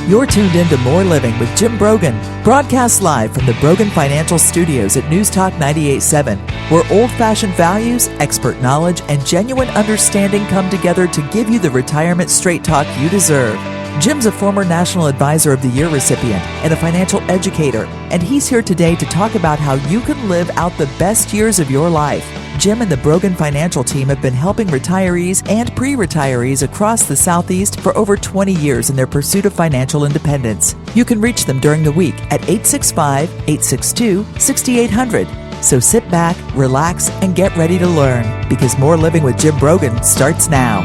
You're tuned in to More Living with Jim Brogan, broadcast live from the Brogan Financial Studios at News Talk 98.7, where old-fashioned values, expert knowledge, and genuine understanding come together to give you the retirement straight talk you deserve. Jim's a former National Advisor of the Year recipient and a financial educator, and he's here today to talk about how you can live out the best years of your life. Jim and the Brogan Financial team have been helping retirees and pre-retirees across the Southeast for over 20 years in their pursuit of financial independence. You can reach them during the week at 865-862-6800. So sit back, relax, and get ready to learn, because More Living with Jim Brogan starts now.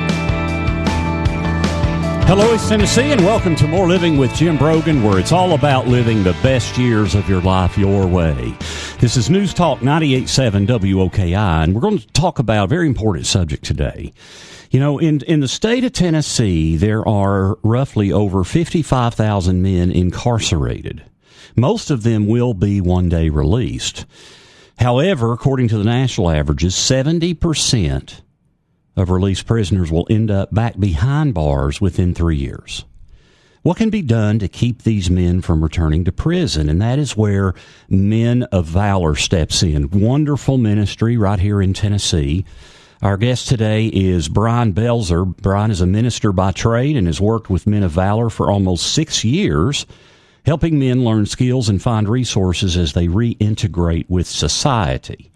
Hello, East Tennessee, and welcome to More Living with Jim Brogan, where it's all about living the best years of your life your way. This is News Talk 98.7 WOKI, and we're going to talk about a very important subject today. You know, in the state of Tennessee, there are roughly over 55,000 men incarcerated. Most of them will be one day released. However, according to the national averages, 70% of released prisoners will end up back behind bars within 3 years. What can be done to keep these men from returning to prison? And that is where Men of Valor steps in. Wonderful ministry right here in Tennessee. Our guest today is Brian Belzer. Brian is a minister by trade and has worked with Men of Valor for almost 6 years, helping men learn skills and find resources as they reintegrate with society.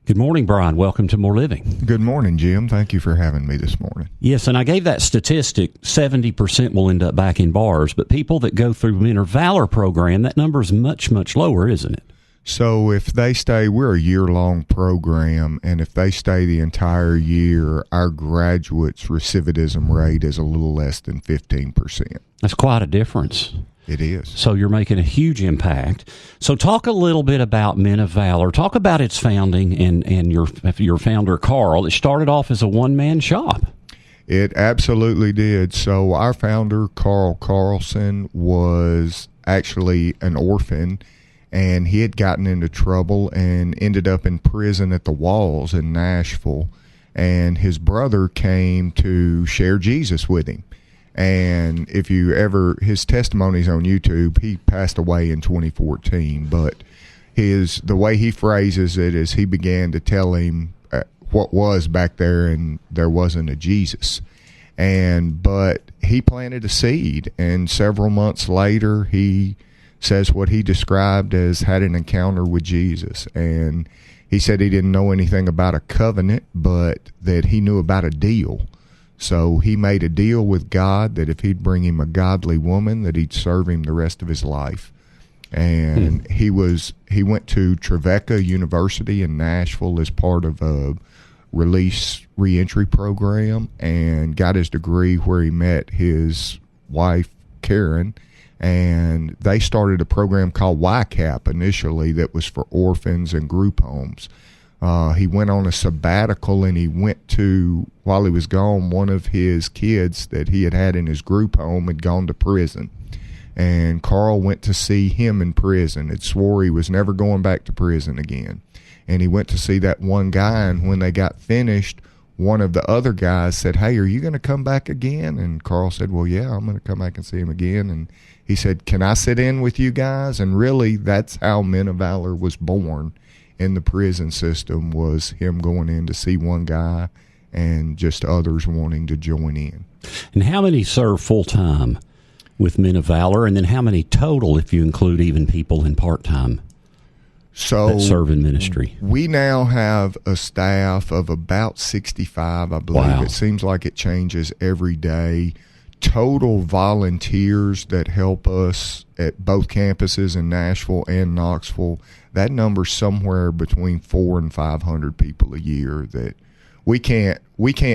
Good morning, Brian. Welcome to More Living. Good morning, Jim. Thank you for having me this morning. Yes, and I gave that statistic, 70% will end up back in bars, but people that go through Men of Valor program, that number is much, much lower, isn't it? So if they stay, we're a year-long program, and if they stay the entire year, our graduates' recidivism rate is a little less than 15%. That's quite a difference. It is. So you're making a huge impact. So talk a little bit about Men of Valor. Talk about its founding and your founder, Carl. It started off as a one-man shop. It absolutely did. So our founder, Carl Carlson, was actually an orphan, and he had gotten into trouble and ended up in prison at the Walls in Nashville. And his brother came to share Jesus with him. And if you ever, his testimony's on YouTube. He passed away in 2014, but the way he phrases it is he began to tell him what was back there, and there wasn't a Jesus. But he planted a seed, and several months later, he says what he described as had an encounter with Jesus. And he said he didn't know anything about a covenant, but that he knew about a deal. So he made a deal with God that if he'd bring him a godly woman, that he'd serve him the rest of his life. And he went to Trevecca University in Nashville as part of a release reentry program, and got his degree where he met his wife, Karen, and they started a program called YCAP initially that was for orphans and group homes. He went on a sabbatical, and he went to, while he was gone, one of his kids that he had in his group home had gone to prison. And Carl went to see him in prison. It swore he was never going back to prison again. And he went to see that one guy, and when they got finished, one of the other guys said, "Hey, are you going to come back again?" And Carl said, "Well, yeah, I'm going to come back and see him again." And he said, "Can I sit in with you guys?" And really, that's how Men of Valor was born. In the prison system, was him going in to see one guy and just others wanting to join in. And how many serve full-time with Men of Valor, and then how many total if you include even people in part-time that serve in ministry? We now have a staff of about 65, I believe. Wow. It seems like it changes every day. Total volunteers that help us at both campuses in Nashville and Knoxville, that number's somewhere between 400 and 500 people a year. That we can't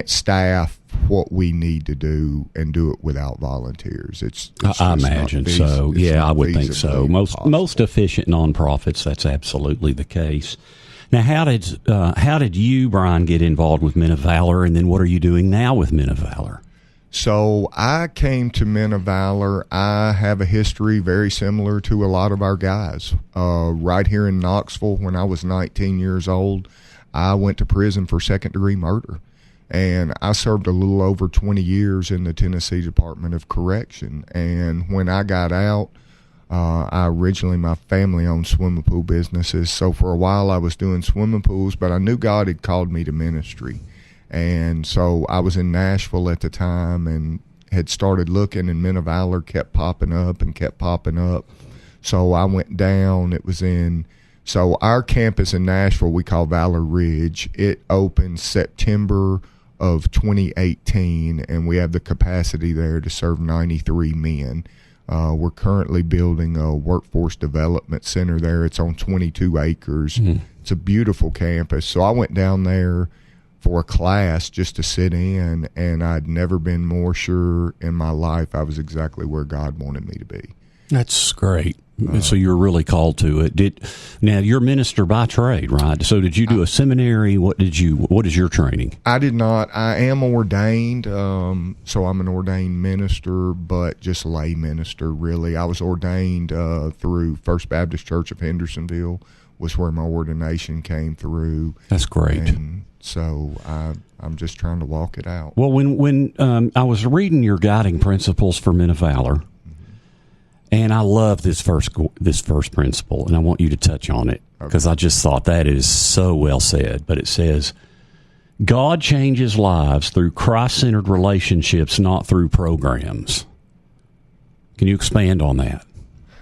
staff what we need to do and do it without volunteers. I imagine so. Yeah, I would think so. Most efficient nonprofits, that's absolutely the case. Now, how did you, Brian, get involved with Men of Valor, and then what are you doing now with Men of Valor? So I came to Men of Valor. I have a history very similar to a lot of our guys. Right here in Knoxville, when I was 19 years old, I went to prison for second-degree murder. And I served a little over 20 years in the Tennessee Department of Correction. And when I got out, my family owned swimming pool businesses. So for a while I was doing swimming pools, but I knew God had called me to ministry. And so I was in Nashville at the time and had started looking, and Men of Valor kept popping up. So I went down. So our campus in Nashville, we call Valor Ridge. It opened September of 2018, and we have the capacity there to serve 93 men. We're currently building a workforce development center there. It's on 22 acres. Mm-hmm. It's a beautiful campus. So I went down there for a class just to sit in, and I'd never been more sure in my life I was exactly where God wanted me to be. That's great. So you're really called to it. Now you're a minister by trade, right? So did you do a seminary? What is your training? I did not. I am ordained, so I'm an ordained minister, but just lay minister, really. I was ordained through First Baptist Church of Hendersonville, was where my ordination came through. That's great. And so I'm just trying to walk it out. Well, when I was reading your guiding principles for Men of Valor, and I love this first principle, and I want you to touch on it because I just thought that is so well said. But it says, God changes lives through Christ-centered relationships, not through programs. Can you expand on that?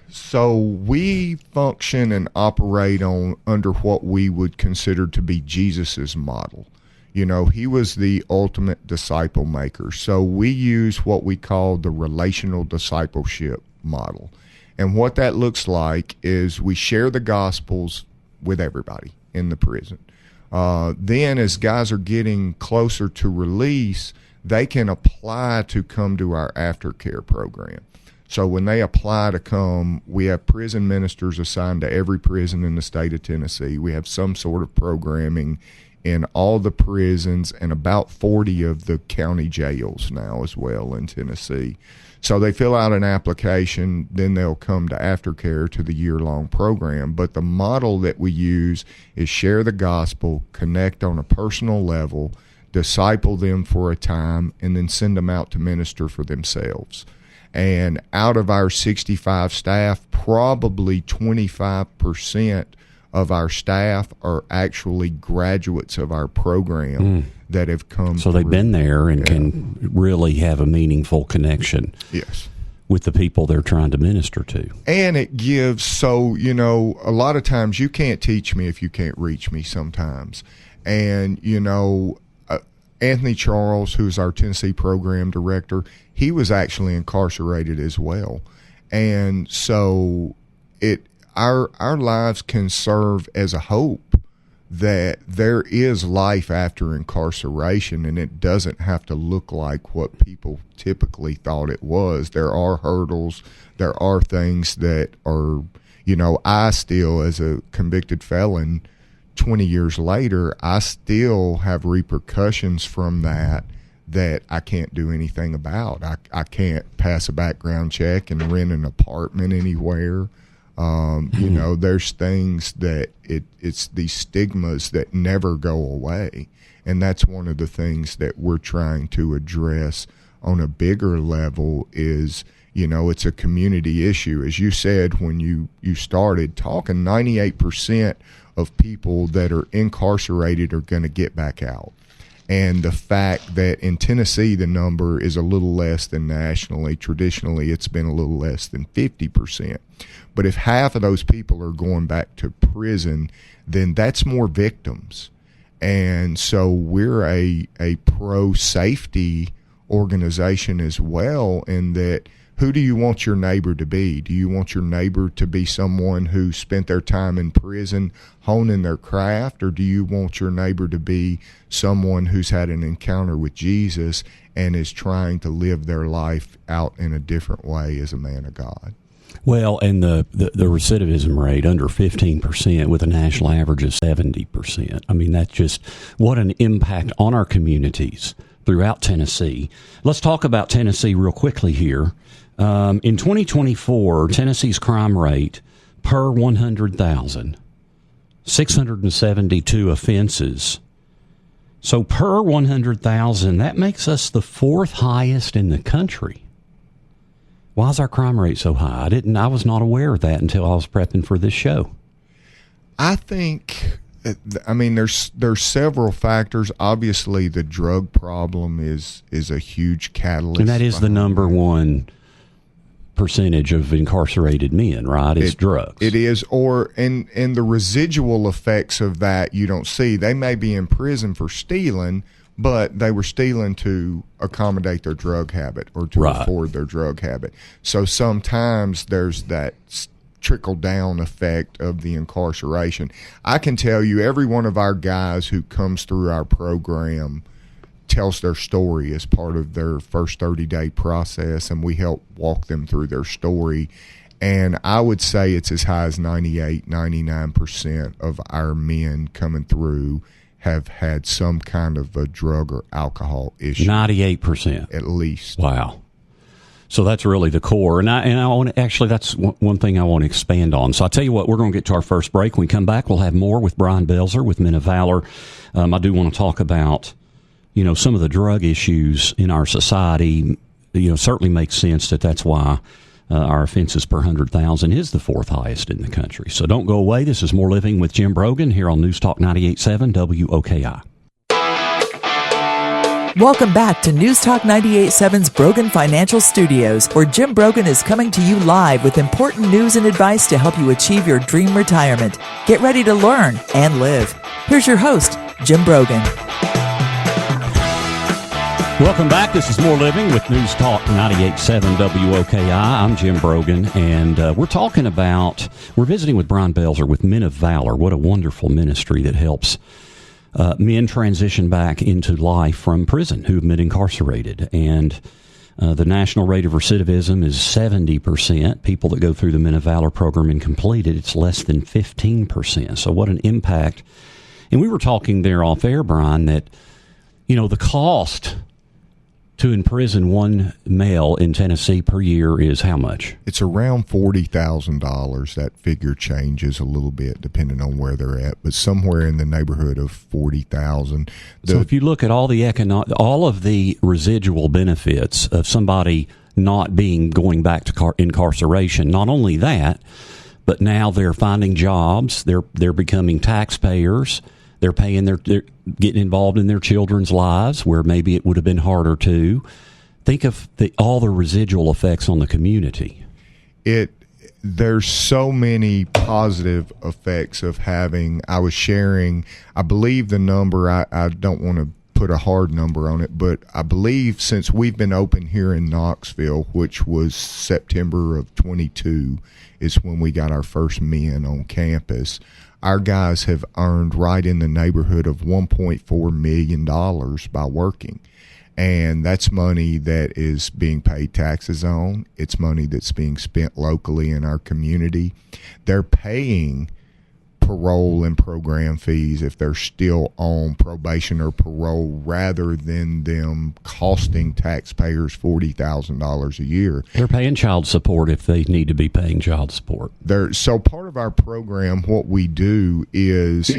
So we function and operate under what we would consider to be Jesus's model. You know, he was the ultimate disciple maker. So we use what we call the relational discipleship model. And what that looks like is we share the Gospels with everybody in the prison. Then as guys are getting closer to release, they can apply to come to our aftercare program. So when they apply to come, we have prison ministers assigned to every prison in the state of Tennessee. We have some sort of programming in all the prisons and about 40 of the county jails now as well in Tennessee. So they fill out an application, then they'll come to aftercare to the year-long program. But the model that we use is share the gospel, connect on a personal level, disciple them for a time, and then send them out to minister for themselves. And out of our 65 staff, probably 25% of our staff are actually graduates of our program that have come So they've been there and can really have a meaningful connection. Yes. With the people they're trying to minister to. And it gives, a lot of times you can't teach me if you can't reach me sometimes. And, Anthony Charles, who's our Tennessee program director, he was actually incarcerated as well. And so our lives can serve as a hope that there is life after incarceration, and it doesn't have to look like what people typically thought it was. There are hurdles. There are things that are, I still, as a convicted felon, 20 years later, I still have repercussions from that I can't do anything about. I can't pass a background check and rent an apartment anywhere. There's things that it's these stigmas that never go away. And that's one of the things that we're trying to address on a bigger level is, it's a community issue. As you said when you started talking, 98% of people that are incarcerated are going to get back out. And the fact that in Tennessee the number is a little less than nationally, traditionally it's been a little less than 50%. But if half of those people are going back to prison, then that's more victims. And so we're a pro-safety organization as well, in that who do you want your neighbor to be? Do you want your neighbor to be someone who spent their time in prison honing their craft, or do you want your neighbor to be someone who's had an encounter with Jesus and is trying to live their life out in a different way as a man of God? Well, and the recidivism rate under 15% with a national average of 70%. I mean, that's just what an impact on our communities throughout Tennessee. Let's talk about Tennessee real quickly here. In 2024, Tennessee's crime rate per 100,000, 672 offenses. So per 100,000, that makes us the fourth highest in the country. Why is our crime rate so high? I was not aware of that until I was prepping for this show. I think, there's several factors. Obviously, the drug problem is a huge catalyst. And that is the number one percentage of incarcerated men, right? It's drugs. It is, and the residual effects of that you don't see. They may be in prison for stealing, but they were stealing to accommodate their drug habit or to afford their drug habit. So sometimes there's that trickle-down effect of the incarceration. I can tell you, every one of our guys who comes through our program tells their story as part of their first 30-day process, and we help walk them through their story. And I would say it's as high as 98, 99% of our men coming through have had some kind of a drug or alcohol issue. 98%? At least. Wow. So that's really the core. And I want to, actually, that's one thing I want to expand on. So I'll tell you what, we're going to get to our first break. When we come back, we'll have more with Brian Belzer with Men of Valor. I do want to talk about, some of the drug issues in our society. Certainly makes sense that's why our offenses per 100,000 is the fourth highest in the country. So don't go away. This is More Living with Jim Brogan here on News Talk 98.7 WOKI. Welcome back to News Talk 98.7's Brogan Financial Studios, where Jim Brogan is coming to you live with important news and advice to help you achieve your dream retirement. Get ready to learn and live. Here's your host, Jim Brogan. Welcome back. This is More Living with News Talk 98.7 WOKI. I'm Jim Brogan, and we're visiting with Brian Belzer with Men of Valor. What a wonderful ministry that helps men transition back into life from prison who have been incarcerated. And the national rate of recidivism is 70%. People that go through the Men of Valor program and complete it, it's less than 15%. So what an impact. And we were talking there off air, Brian, that, the cost to imprison one male in Tennessee per year is how much? It's around $40,000. That figure changes a little bit depending on where they're at, but somewhere in the neighborhood of $40,000. So if you look at all of the residual benefits of somebody not going back to incarceration, not only that, but now they're finding jobs, they're becoming taxpayers. They're getting involved in their children's lives where maybe it would have been harder to. Think of all the residual effects on the community. There's so many positive effects of having. I was sharing, I believe the number, I don't want to put a hard number on it, but I believe since we've been open here in Knoxville, which was September of 22, is when we got our first men on campus. Our guys have earned right in the neighborhood of $1.4 million by working. And that's money that is being paid taxes on. It's money that's being spent locally in our community. They're paying parole and program fees if they're still on probation or parole, rather than them costing taxpayers $40,000 a year. They're paying child support if they need to be paying child support. So part of our program, what we do is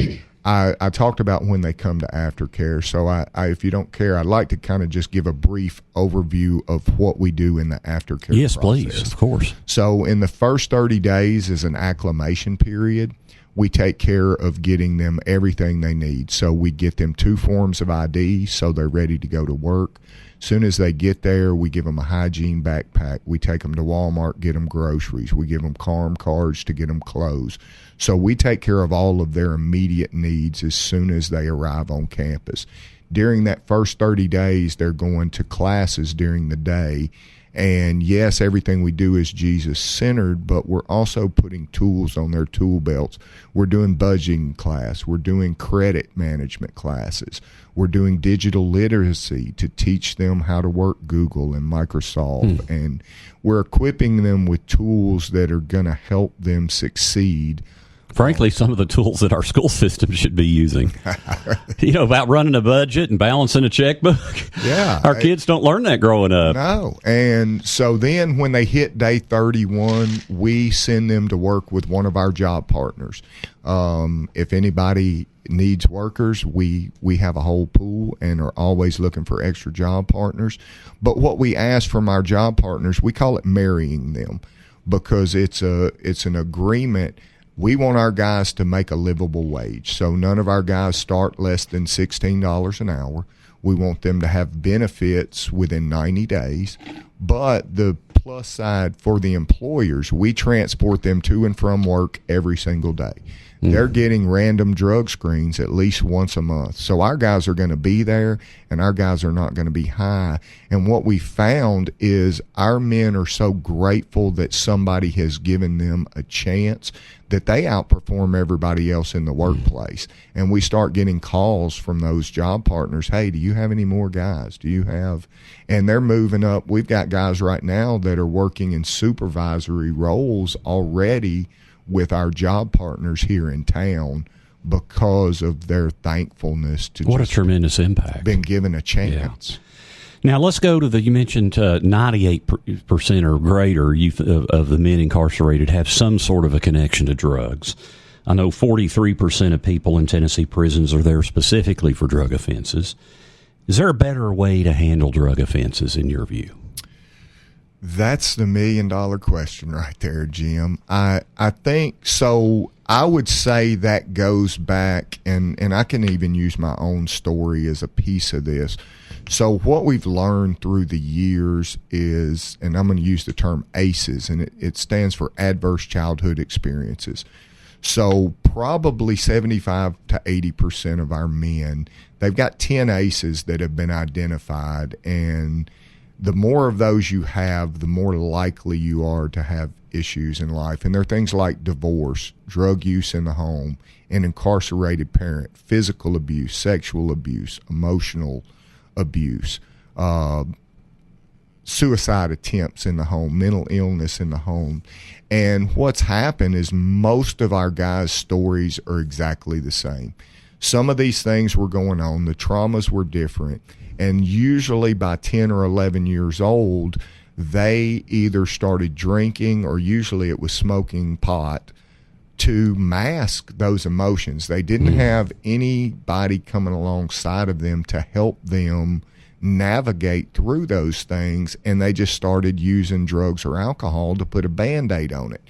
I talked about when they come to aftercare. So I if you don't care, I'd like to kind of just give a brief overview of what we do in the aftercare Yes, process. Please, of course. So in the first 30 days is an acclimation period. We take care of getting them everything they need. So we get them 2 forms of ID so they're ready to go to work. As soon as they get there, we give them a hygiene backpack. We take them to Walmart, get them groceries. We give them CARM cards to get them clothes. So we take care of all of their immediate needs as soon as they arrive on campus. During that first 30 days, they're going to classes during the day. And yes, everything we do is Jesus-centered, but we're also putting tools on their tool belts. We're doing budgeting class. We're doing credit management classes. We're doing digital literacy to teach them how to work Google and Microsoft. And we're equipping them with tools that are going to help them succeed. Frankly, some of the tools that our school system should be using. About running a budget and balancing a checkbook. Yeah. Our kids don't learn that growing up. No. And so then when they hit day 31, we send them to work with one of our job partners. If anybody needs workers, we have a whole pool and are always looking for extra job partners. But what we ask from our job partners, we call it marrying them, because it's an agreement. We want our guys to make a livable wage. So none of our guys start less than $16 an hour. We want them to have benefits within 90 days. But the plus side for the employers, we transport them to and from work every single day. They're getting random drug screens at least once a month. So our guys are going to be there, and our guys are not going to be high. And what we found is our men are so grateful that somebody has given them a chance that they outperform everybody else in the workplace. And we start getting calls from those job partners, hey, do you have any more guys? Do you have? And they're moving up. We've got guys right now that are working in supervisory roles already with our job partners here in town because of their thankfulness to what a tremendous impact, been given a chance. Yeah. Now let's go to you mentioned 98% or greater youth of the men incarcerated have some sort of a connection to drugs. I know 43% of people in Tennessee prisons are there specifically for drug offenses. Is there a better way to handle drug offenses in your view? That's the $1 million question right there, Jim. I think so. I would say that goes back, and I can even use my own story as a piece of this. So what we've learned through the years is, and I'm going to use the term ACEs, and it stands for Adverse Childhood Experiences. So probably 75 to 80% of our men, they've got 10 ACEs that have been identified, and the more of those you have, the more likely you are to have issues in life. And there are things like divorce, drug use in the home, an incarcerated parent, physical abuse, sexual abuse, emotional abuse, suicide attempts in the home, mental illness in the home. And what's happened is most of our guys' stories are exactly the same. Some of these things were going on, the traumas were different. And usually by 10 or 11 years old, they either started drinking or usually it was smoking pot to mask those emotions. They didn't have anybody coming alongside of them to help them navigate through those things, and they just started using drugs or alcohol to put a Band-Aid on it.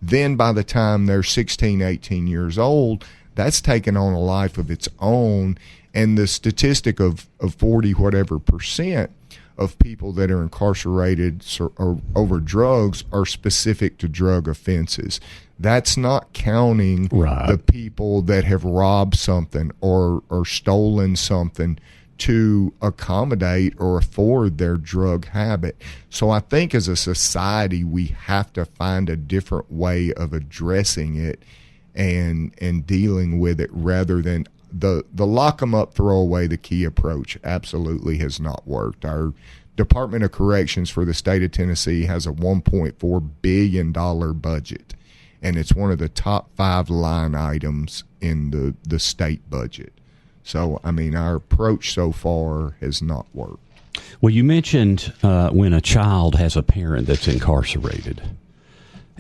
Then by the time they're 16, 18 years old, that's taken on a life of its own. And the statistic of 40 whatever percent of people that are incarcerated or over drugs are specific to drug offenses. That's not counting the people that have robbed something or stolen something to accommodate or afford their drug habit. So I think as a society, we have to find a different way of addressing it and dealing with it rather than the lock 'em up, throw away the key approach absolutely has not worked. Our Department of Corrections for the state of Tennessee has a $1.4 billion budget, and it's one of the top 5 line items in the state budget. So, I mean, our approach so far has not worked. Well, you mentioned when a child has a parent that's incarcerated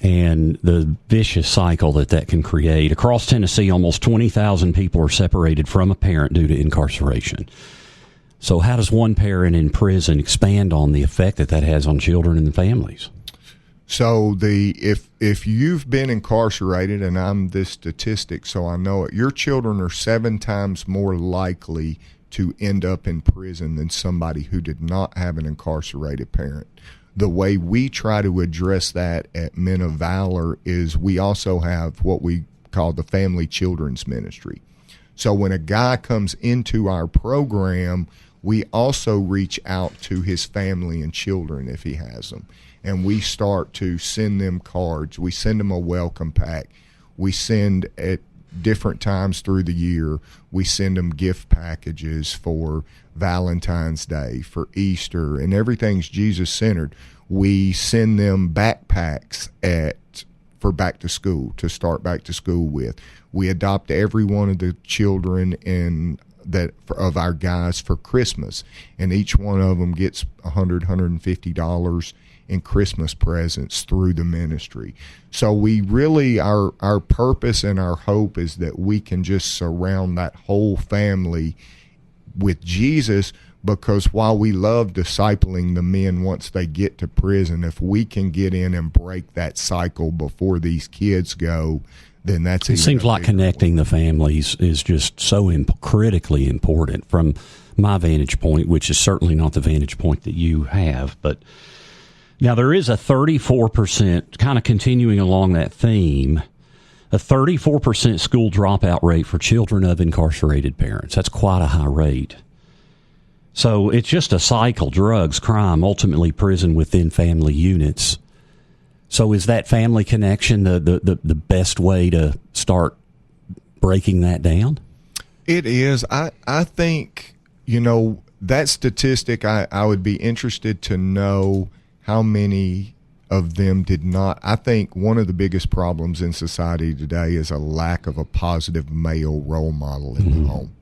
and the vicious cycle that can create. Across Tennessee, almost 20,000 people are separated from a parent due to incarceration. So how does one parent in prison expand on the effect that has on children and families? So if you've been incarcerated, and I'm this statistic, so I know it, your children are 7 times more likely to end up in prison than somebody who did not have an incarcerated parent. The way we try to address that at Men of Valor is we also have what we call the Family Children's Ministry. So when a guy comes into our program, we also reach out to his family and children if he has them. And we start to send them cards. We send them a welcome pack. We send at different times through the year, we send them gift packages for Valentine's Day, for Easter, and everything's Jesus-centered. We send them backpacks for back to school, to start back to school with. We adopt every one of the children in of our guys for Christmas, and each one of them gets $150 in Christmas presents through the ministry. So we really, our purpose and our hope is that we can just surround that whole family with Jesus, because while we love discipling the men once they get to prison, if we can get in and break that cycle before these kids go, then that's it. Seems like connecting the families is just so critically important from my vantage point, which is certainly not the vantage point that you have. But now there is a 34%, kind of continuing along that theme, a 34% school dropout rate for children of incarcerated parents. That's quite a high rate. So it's just a cycle: drugs, crime, ultimately prison within family units. So is that family connection the best way to start breaking that down? It is. I think, that statistic, I would be interested to know how many of them did not. I think one of the biggest problems in society today is a lack of a positive male role model in the home.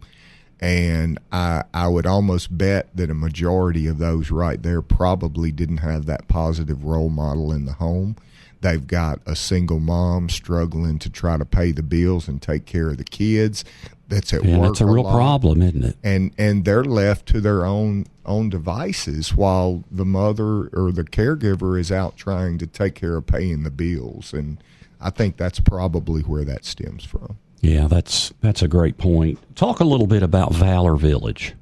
And I would almost bet that a majority of those right there probably didn't have that positive role model in the home. They've got a single mom struggling to try to pay the bills and take care of the kids. That's at work. That's a real problem, isn't it? And they're left to their own devices while the mother or the caregiver is out trying to take care of paying the bills. And I think that's probably where that stems from. Yeah, that's a great point. Talk a little bit about Valor Village.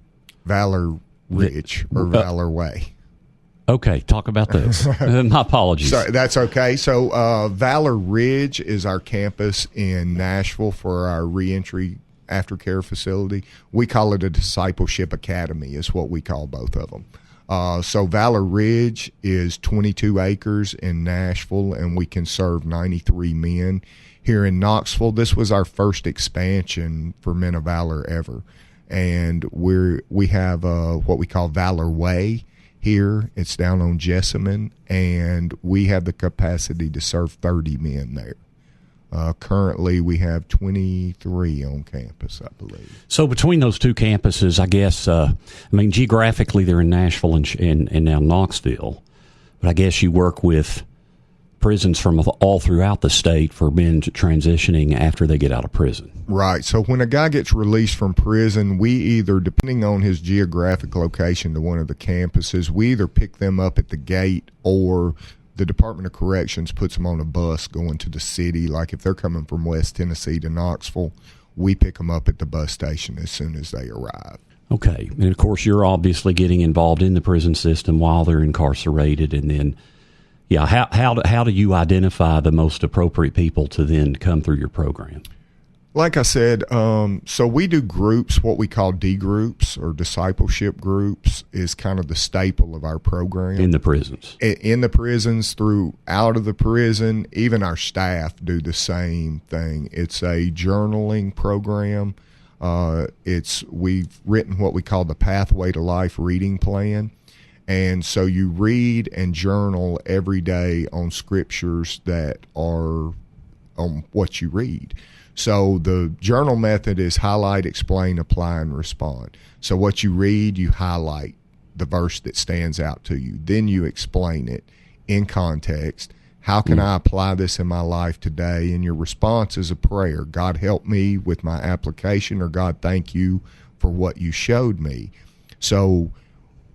Valor Ridge or Valor Way. Okay, talk about this. My apologies. Sorry, that's okay. So Valor Ridge is our campus in Nashville for our reentry aftercare facility. We call it a discipleship academy is what we call both of them. So Valor Ridge is 22 acres in Nashville, and we can serve 93 men. Here in Knoxville, this was our first expansion for Men of Valor ever. And we have what we call Valor Way here. It's down on Jessamine, and we have the capacity to serve 30 men there. Currently, we have 23 on campus, I believe. So between those two campuses, I guess, geographically they're in Nashville and now Knoxville, but I guess you work with prisons from all throughout the state for men transitioning after they get out of prison. Right. So when a guy gets released from prison, we either, depending on his geographic location to one of the campuses, we either pick them up at the gate or the Department of Corrections puts them on a bus going to the city. Like if they're coming from West Tennessee to Knoxville, we pick them up at the bus station as soon as they arrive. Okay. And of course, you're obviously getting involved in the prison system while they're incarcerated, and then how do you identify the most appropriate people to then come through your program? Like I said, so we do groups, what we call D groups or discipleship groups is kind of the staple of our program. In the prisons. In the prisons, out of the prison, even our staff do the same thing. It's a journaling program. We've written what we call the Pathway to Life reading plan. And so you read and journal every day on scriptures that are on what you read. So the journal method is highlight, explain, apply, and respond. So what you read, you highlight the verse that stands out to you. Then you explain it in context. How can I apply this in my life today? And your response is a prayer. God, help me with my application, or God, thank you for what you showed me. So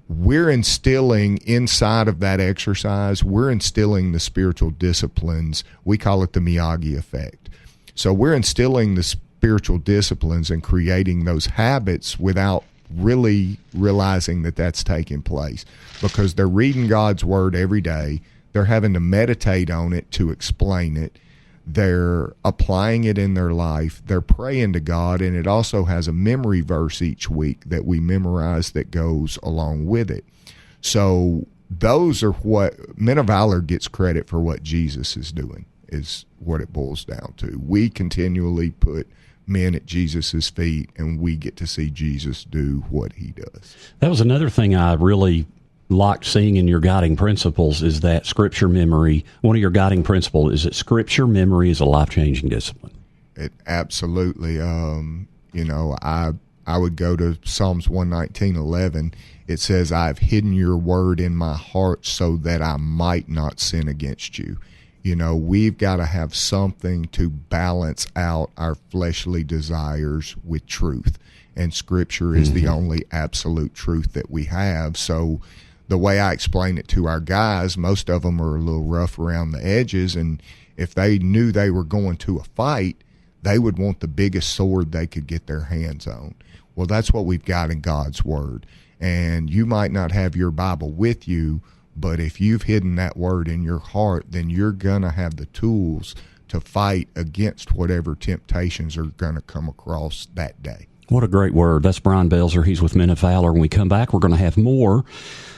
we're instilling inside of that exercise, we're instilling the spiritual disciplines. We call it the Miyagi effect. So we're instilling the spiritual disciplines and creating those habits without really realizing that that's taking place, because they're reading God's word every day. They're having to meditate on it to explain it. They're applying it in their life. They're praying to God, and it also has a memory verse each week that we memorize that goes along with it. So those are what Men of Valor gets credit for. What Jesus is doing is what it boils down to. We continually put men at Jesus's feet, and we get to see Jesus do what he does. That was another thing I really liked seeing in your guiding principles, is that scripture memory. One of your guiding principles is that scripture memory is a life-changing discipline. It absolutely. I I would go to Psalms 119:11. It says, I've hidden your word in my heart so that I might not sin against you. You know, we've got to have something to balance out our fleshly desires with truth. And Scripture is the only absolute truth that we have. So the way I explain it to our guys, most of them are a little rough around the edges. And if they knew they were going to a fight, they would want the biggest sword they could get their hands on. Well, that's what we've got in God's Word. And you might not have your Bible with you, but if you've hidden that word in your heart, then you're going to have the tools to fight against whatever temptations are going to come across that day. What a great word. That's Brian Belzer. He's with Men of Valor. When we come back, we're going to have more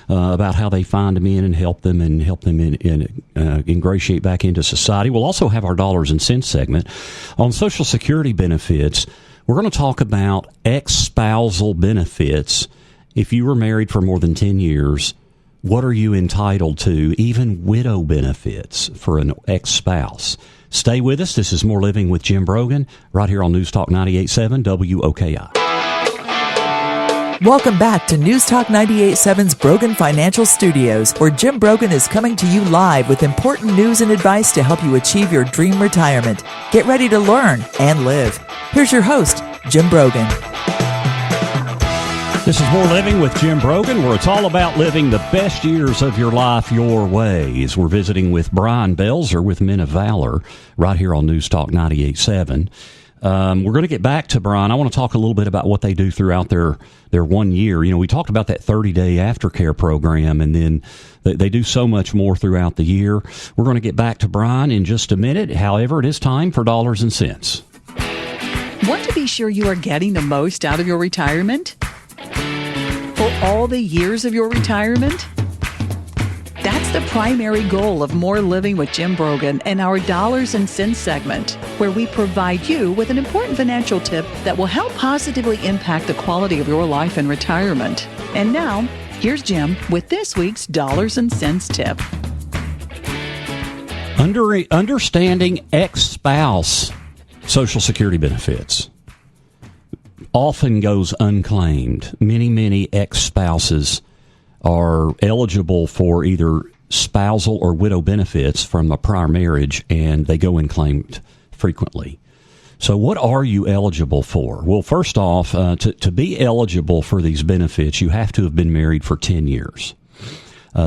about how they find them and help them ingratiate back into society. We'll also have our dollars and cents segment on Social Security benefits. We're going to talk about ex-spousal benefits. If you were married for more than 10 years, what are you entitled to? Even widow benefits for an ex-spouse. Stay with us. This is More Living with Jim Brogan, right here on News Talk 98.7 WOKI. Welcome back to News Talk 98.7's Brogan Financial Studios, where Jim Brogan is coming to you live with important news and advice to help you achieve your dream retirement. Get ready to learn and live. Here's your host, Jim Brogan. This is More Living with Jim Brogan, where it's all about living the best years of your life your way. As we're visiting with Brian Belzer with Men of Valor right here on News Talk 98.7. We're going to get back to Brian. I want to talk a little bit about what they do throughout their 1 year. You know, we talked about that 30-day aftercare program, and then they do so much more throughout the year. We're going to get back to Brian in just a minute. However, it is time for dollars and cents. Want to be sure you are getting the most out of your retirement? For all the years of your retirement? That's the primary goal of More Living with Jim Brogan and our Dollars and Cents segment, where we provide you with an important financial tip that will help positively impact the quality of your life in retirement. And now, here's Jim with this week's Dollars and Cents tip. Understanding ex-spouse Social Security benefits often goes unclaimed. Many ex-spouses are eligible for either spousal or widow benefits from a prior marriage, and they go unclaimed frequently. So what are you eligible for? Well, first off, to be eligible for these benefits, you have to have been married for 10 years.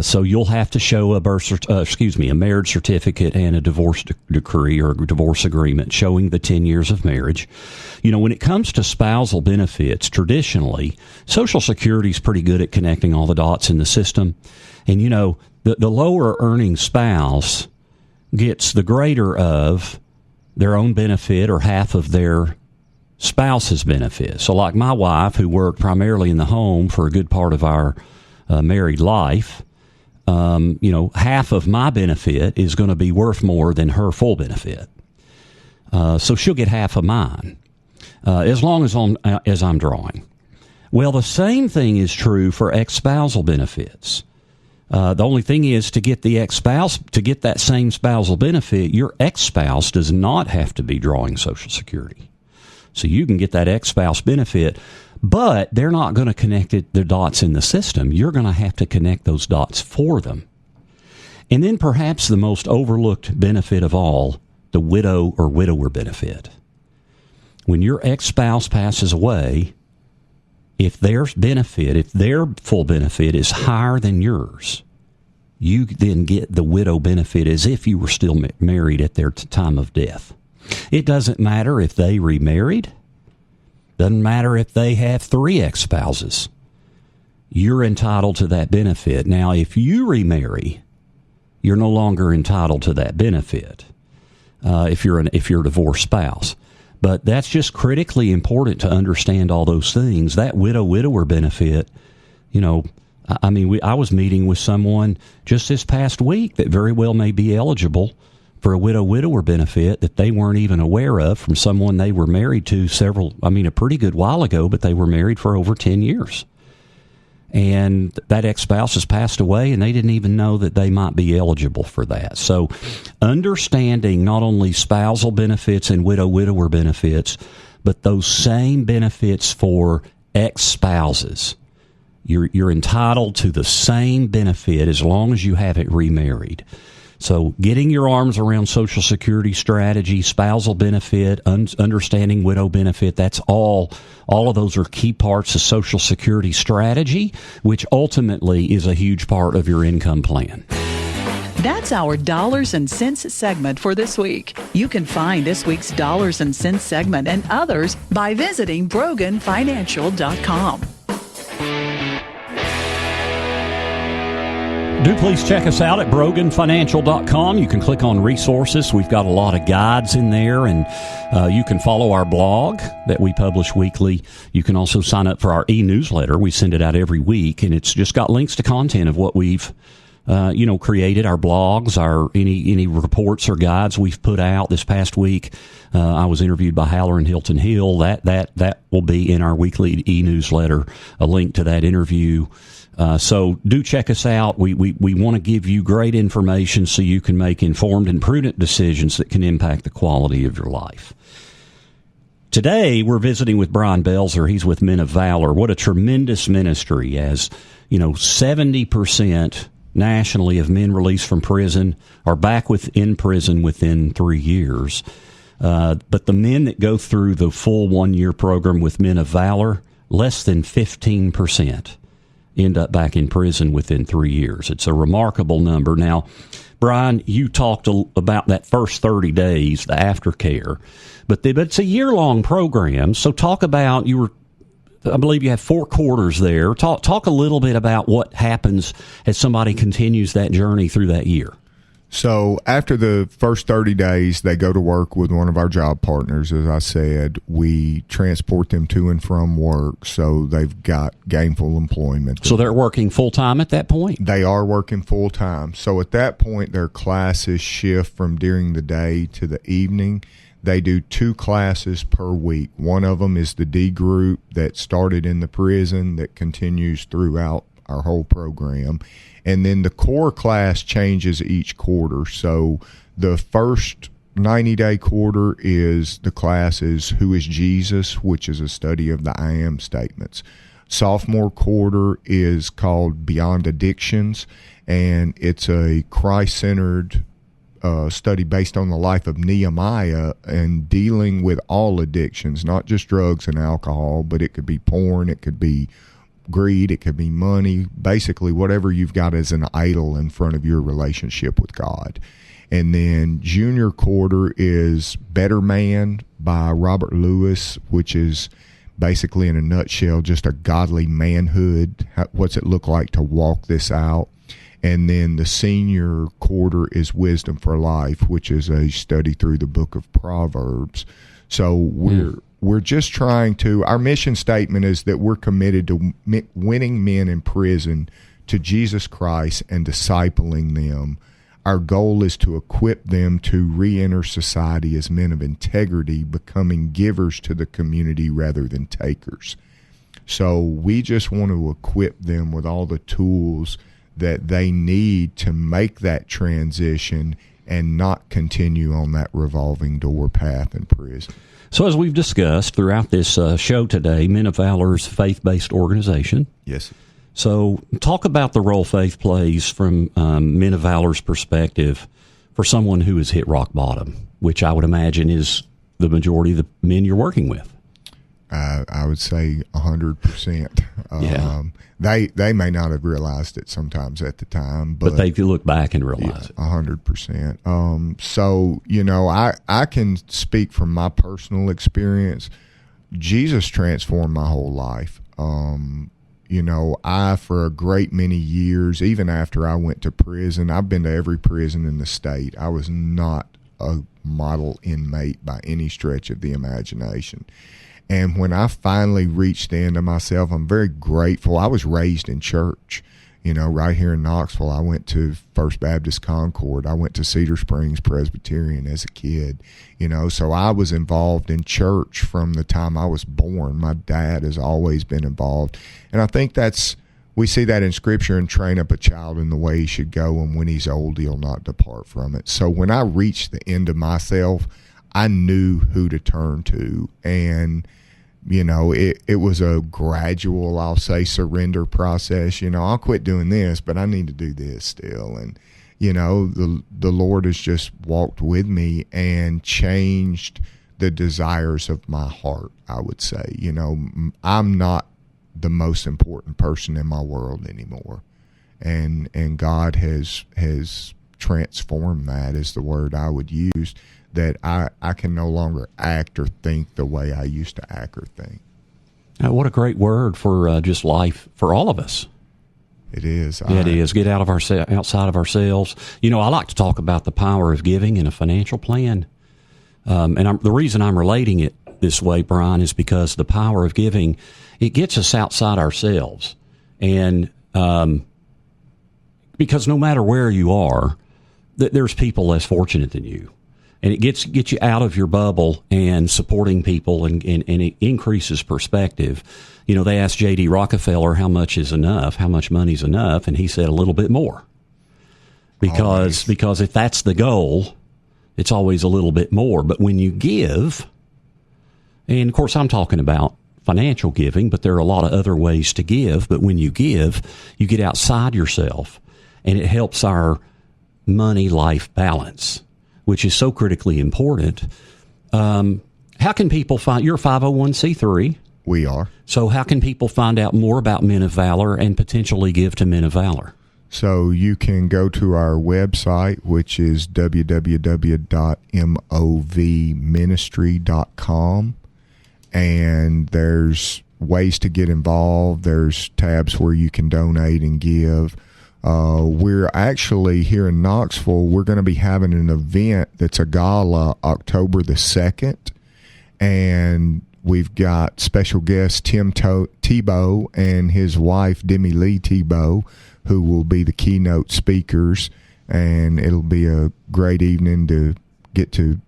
So you'll have to show a marriage certificate and a divorce decree or a divorce agreement showing the 10 years of marriage. You know, when it comes to spousal benefits, traditionally, Social Security is pretty good at connecting all the dots in the system. And, you know, the lower earning spouse gets the greater of their own benefit or half of their spouse's benefit. So like my wife, who worked primarily in the home for a good part of our married life, half of my benefit is going to be worth more than her full benefit. So she'll get half of mine, as long as I'm drawing. Well, the same thing is true for ex-spousal benefits. The only thing is, to get the ex-spouse, to get that same spousal benefit, your ex-spouse does not have to be drawing Social Security. So you can get that ex-spouse benefit, but they're not going to connect the dots in the system. You're going to have to connect those dots for them. And then perhaps the most overlooked benefit of all, the widow or widower benefit. When your ex-spouse passes away, if their full benefit is higher than yours, you then get the widow benefit as if you were still married at their time of death. It doesn't matter if they remarried. Doesn't matter if they have 3 ex-spouses. You're entitled to that benefit. Now, if you remarry, you're no longer entitled to that benefit if you're a divorced spouse. But that's just critically important to understand all those things. That widower benefit, you know, I was meeting with someone just this past week that very well may be eligible for a widower benefit that they weren't even aware of from someone they were married to a pretty good while ago, but they were married for over 10 years. And that ex-spouse has passed away, and they didn't even know that they might be eligible for that. So understanding not only spousal benefits and widower benefits, but those same benefits for ex-spouses. You're entitled to the same benefit as long as you haven't remarried. So getting your arms around Social Security strategy, spousal benefit, understanding widow benefit, that's all of those are key parts of Social Security strategy, which ultimately is a huge part of your income plan. That's our Dollars and Cents segment for this week. You can find this week's Dollars and Cents segment and others by visiting BroganFinancial.com. Do please check us out at BroganFinancial.com. You can click on resources. We've got a lot of guides in there, and you can follow our blog that we publish weekly. You can also sign up for our e-newsletter. We send it out every week, and it's just got links to content of what we've created, our blogs, our any reports or guides we've put out. This past week, I was interviewed by Haller and Hilton Hill. That will be in our weekly e-newsletter, a link to that interview. So do check us out. We want to give you great information so you can make informed and prudent decisions that can impact the quality of your life. Today, we're visiting with Brian Belzer. He's with Men of Valor. What a tremendous ministry. As 70% nationally of men released from prison are back in prison within 3 years. But the men that go through the full 1-year program with Men of Valor, less than 15% end up back in prison within 3 years. It's a remarkable number. Now, Brian, you talked about that first 30 days, the aftercare, but it's a year-long program. So talk about, I believe you have 4 quarters there. Talk a little bit about what happens as somebody continues that journey through that year. So after the first 30 days, they go to work with one of our job partners. As I said, we transport them to and from work, so they've got gainful employment. So they're working full-time at that point? They are working full-time. So at that point, their classes shift from during the day to the evening. They do 2 classes per week. One of them is the D group that started in the prison that continues throughout our whole program. And then the core class changes each quarter. So the first 90-day quarter is the class is Who is Jesus, which is a study of the I am statements. Sophomore quarter is called Beyond Addictions, and it's a Christ-centered study based on the life of Nehemiah and dealing with all addictions, not just drugs and alcohol, but it could be porn, it could be greed, it could be money, basically whatever you've got as an idol in front of your relationship with God. And then junior quarter is Better Man by Robert Lewis, which is basically in a nutshell just a godly manhood. What's it look like to walk this out? And then the senior quarter is Wisdom for Life, which is a study through the book of Proverbs. So we're just trying to, our mission statement is that we're committed to winning men in prison to Jesus Christ and discipling them. Our goal is to equip them to re-enter society as men of integrity, becoming givers to the community rather than takers. So we just want to equip them with all the tools that they need to make that transition and not continue on that revolving door path in prison. So as we've discussed throughout this show today, Men of Valor's faith-based organization. Yes. So talk about the role faith plays from Men of Valor's perspective for someone who has hit rock bottom, which I would imagine is the majority of the men you're working with. I would say 100%. Yeah. They may not have realized it sometimes at the time, but they look back and realize it. 100%. So, I can speak from my personal experience. Jesus transformed my whole life. I, for a great many years, even after I went to prison, I've been to every prison in the state. I was not a model inmate by any stretch of the imagination. And when I finally reached the end of myself, I'm very grateful. I was raised in church, right here in Knoxville. I went to First Baptist Concord. I went to Cedar Springs Presbyterian as a kid, so I was involved in church from the time I was born. My dad has always been involved. And I think we see that in Scripture, and train up a child in the way he should go, and when he's old, he'll not depart from it. So when I reached the end of myself, I knew who to turn to. And, it was a gradual, I'll say, surrender process. I'll quit doing this, but I need to do this still. And, the Lord has just walked with me and changed the desires of my heart, I would say. I'm not the most important person in my world anymore. And God has transformed that, is the word I would use, that I can no longer act or think the way I used to act or think. What a great word for just life for all of us. It is. It is. Get out of outside of ourselves. I like to talk about the power of giving and a financial plan. And the reason I'm relating it this way, Brian, is because the power of giving, it gets us outside ourselves. And because no matter where you are, there's people less fortunate than you. And it gets you out of your bubble and supporting people, and it increases perspective. They asked J.D. Rockefeller how much is enough, how much money's enough, and he said a little bit more. Because if that's the goal, it's always a little bit more. But when you give, and of course I'm talking about financial giving, but there are a lot of other ways to give. But when you give, you get outside yourself, and it helps our money-life balance, which is so critically important. How can people find, you're a 501c3. We are. So how can people find out more about Men of Valor and potentially give to Men of Valor? So you can go to our website, which is www.movministry.com, and there's ways to get involved. There's tabs where you can donate and give. We're actually here in Knoxville, we're going to be having an event that's a gala October the 2nd, and we've got special guest Tim Tebow and his wife Demi Lee Tebow, who will be the keynote speakers, and it'll be a great evening to get to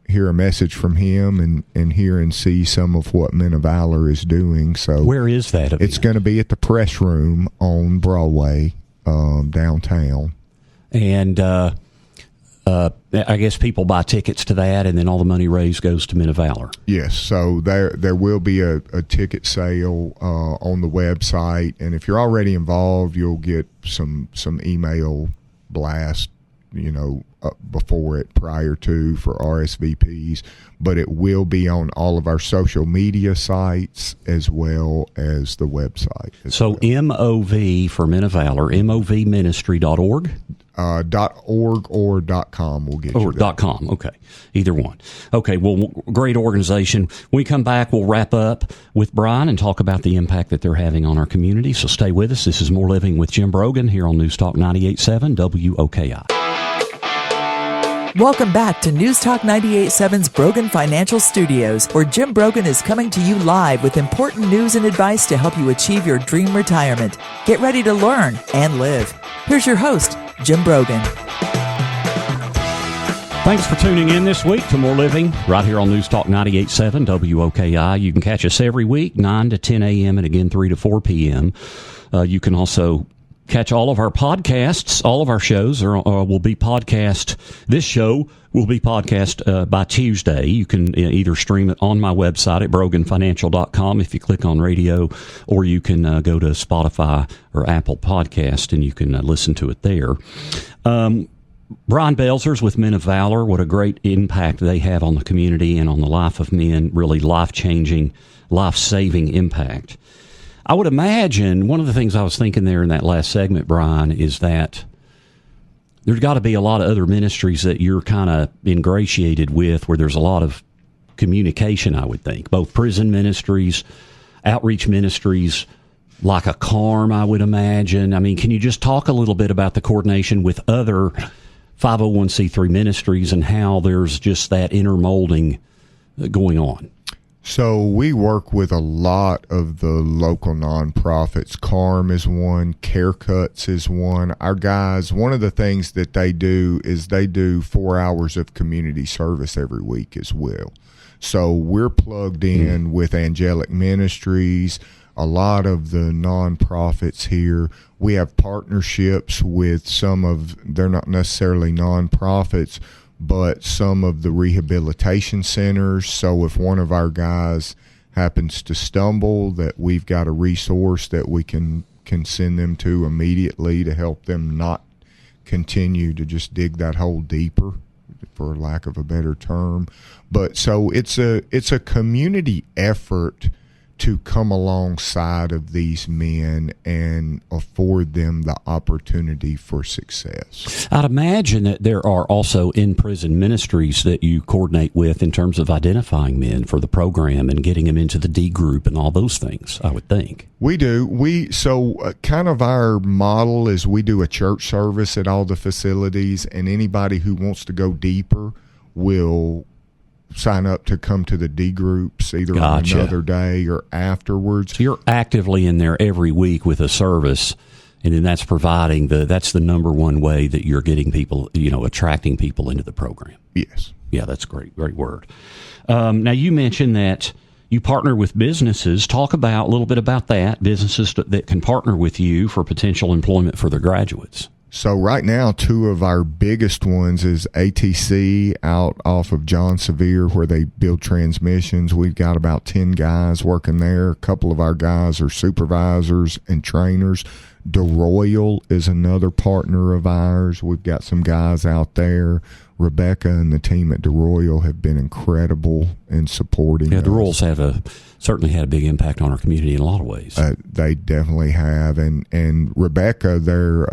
hear a message from him and hear and see some of what Men of Valor is doing. So where is that event? It's going to be at the Press Room on Broadway, downtown. And I guess people buy tickets to that, and then all the money raised goes to Men of Valor. Yes, so there will be a ticket sale on the website, and if you're already involved, you'll get some email blast, before it, prior to, for RSVPs. But it will be on all of our social media sites as well as the website. So MOV for Men of Valor, movministry.org? .org or .com will get you there. .com, okay. Either one. Okay, well, great organization. When we come back, we'll wrap up with Brian and talk about the impact that they're having on our community. So stay with us. This is More Living with Jim Brogan here on News Talk 98.7 WOKI. Welcome back to News Talk 98.7's Brogan Financial Studios, where Jim Brogan is coming to you live with important news and advice to help you achieve your dream retirement. Get ready to learn and live. Here's your host, Jim Brogan. Thanks for tuning in this week to More Living right here on News Talk 98.7 WOKI. You can catch us every week, 9 to 10 a.m. and again 3 to 4 p.m. You can also catch all of our podcasts. All of our shows will be podcast. This show will be podcast by Tuesday. You can either stream it on my website at broganfinancial.com if you click on radio, or you can go to Spotify or Apple Podcast and you can listen to it there. Brian Belzer's with Men of Valor. What a great impact they have on the community and on the life of men, really life-changing, life-saving impact. I would imagine one of the things I was thinking there in that last segment, Brian, is that there's got to be a lot of other ministries that you're kind of ingratiated with where there's a lot of communication, I would think, both prison ministries, outreach ministries, like a CARM, I would imagine. I mean, can you just talk a little bit about the coordination with other 501c3 ministries and how there's just that intermolding going on? So we work with a lot of the local nonprofits. CARM is one, Care Cuts is one. Our guys, one of the things that they do is they do 4 hours of community service every week as well. So we're plugged in with Angelic Ministries, a lot of the nonprofits here. We have partnerships with some of, they're not necessarily nonprofits, but some of the rehabilitation centers. So if one of our guys happens to stumble, that we've got a resource that we can send them to immediately to help them not continue to just dig that hole deeper, for lack of a better term. But so it's a community effort to come alongside of these men and afford them the opportunity for success. I'd imagine that there are also in-prison ministries that you coordinate with in terms of identifying men for the program and getting them into the D group and all those things, I would think. We do. Kind of our model is we do a church service at all the facilities, and anybody who wants to go deeper will sign up to come to the D groups either on another day or afterwards. So you're actively in there every week with a service, and then that's providing that's the number one way that you're getting people, attracting people into the program. Yes. Yeah, that's great word. Now you mentioned that you partner with businesses. Talk about a little bit about that, businesses that can partner with you for potential employment for their graduates. So right now, two of our biggest ones is ATC out off of John Sevier, where they build transmissions. We've got about 10 guys working there. A couple of our guys are supervisors and trainers. DeRoyal is another partner of ours. We've got some guys out there. Rebecca and the team at DeRoyal have been incredible in supporting us. DeRoyals have certainly had a big impact on our community in a lot of ways. They definitely have. And Rebecca, their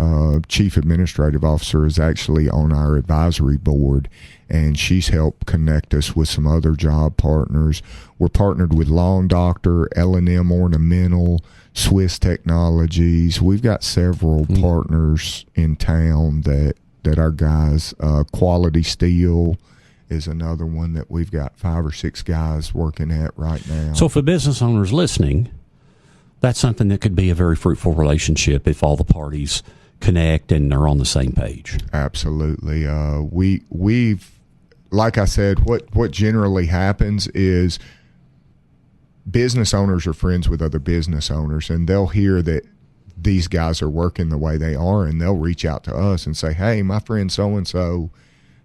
chief administrative officer, is actually on our advisory board, and she's helped connect us with some other job partners. We're partnered with Lawn Doctor, L&M Ornamental, Swiss Technologies. We've got several partners in town that our guys, Quality Steel is another one that we've got 5 or 6 guys working at right now. So for business owners listening, that's something that could be a very fruitful relationship if all the parties connect and are on the same page. Absolutely. We've, like I said, what generally happens is business owners are friends with other business owners, and they'll hear that these guys are working the way they are, and they'll reach out to us and say, hey, my friend so-and-so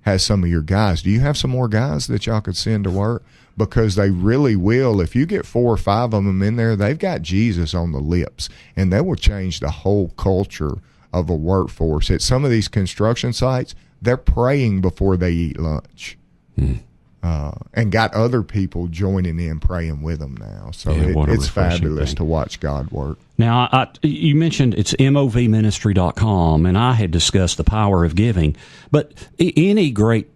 has some of your guys. Do you have some more guys that y'all could send to work? Because they really will. If you get 4 or 5 of them in there, they've got Jesus on the lips, and they will change the whole culture of a workforce. At some of these construction sites, they're praying before they eat lunch. And got other people joining in praying with them now. So it's fabulous to watch God work. Now, you mentioned it's movministry.com, and I had discussed the power of giving. But any great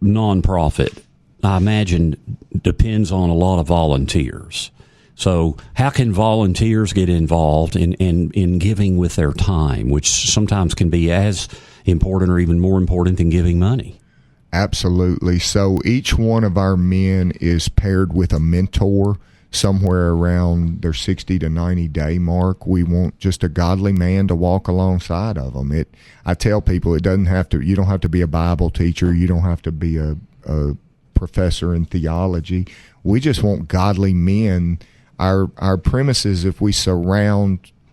nonprofit, I imagine, depends on a lot of volunteers. So how can volunteers get involved in giving with their time, which sometimes can be as important or even more important than giving money? Absolutely. So each one of our men is paired with a mentor somewhere around their 60 to 90 day mark. We want just a godly man to walk alongside of them. I tell people you don't have to be a Bible teacher. You don't have to be a professor in theology. We just want godly men. Our premise is if we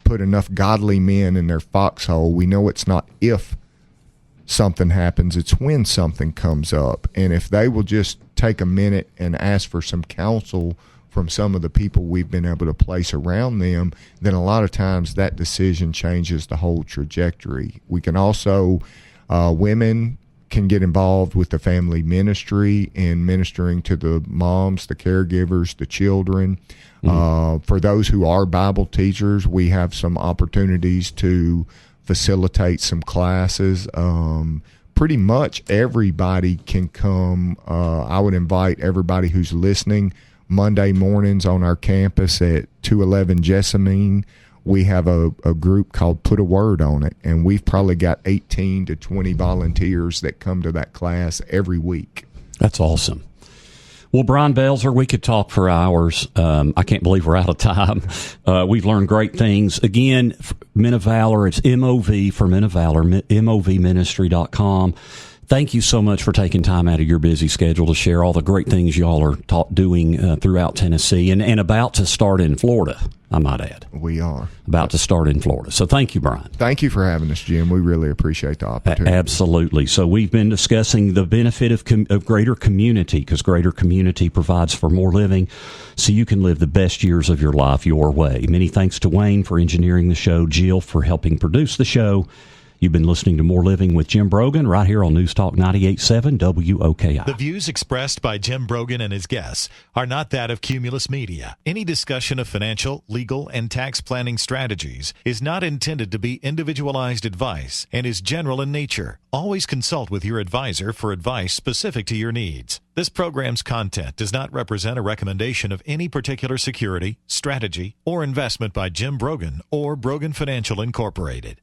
put enough godly men in their foxhole, we know it's not if something happens, it's when something comes up. And if they will just take a minute and ask for some counsel from some of the people we've been able to place around them, then a lot of times that decision changes the whole trajectory. We can also, women can get involved with the family ministry and ministering to the moms, the caregivers, the children. For those who are Bible teachers, we have some opportunities to facilitate some classes. Pretty much everybody can come. I would invite everybody who's listening Monday mornings on our campus at 211 Jessamine. We have a group called Put a Word on It, and we've probably got 18 to 20 volunteers that come to that class every week. That's awesome. Well, Brian Belzer, we could talk for hours. I can't believe we're out of time. We've learned great things. Again, Men of Valor, it's MOV for Men of Valor, movministry.com. Thank you so much for taking time out of your busy schedule to share all the great things y'all are doing throughout Tennessee and about to start in Florida, I might add. We are. About to start in Florida. So thank you, Brian. Thank you for having us, Jim. We really appreciate the opportunity. Absolutely. So we've been discussing the benefit of greater community, because greater community provides for more living, so you can live the best years of your life your way. Many thanks to Wayne for engineering the show, Jill for helping produce the show. You've been listening to More Living with Jim Brogan right here on News Talk 98.7 WOKI. The views expressed by Jim Brogan and his guests are not that of Cumulus Media. Any discussion of financial, legal, and tax planning strategies is not intended to be individualized advice and is general in nature. Always consult with your advisor for advice specific to your needs. This program's content does not represent a recommendation of any particular security, strategy, or investment by Jim Brogan or Brogan Financial Incorporated.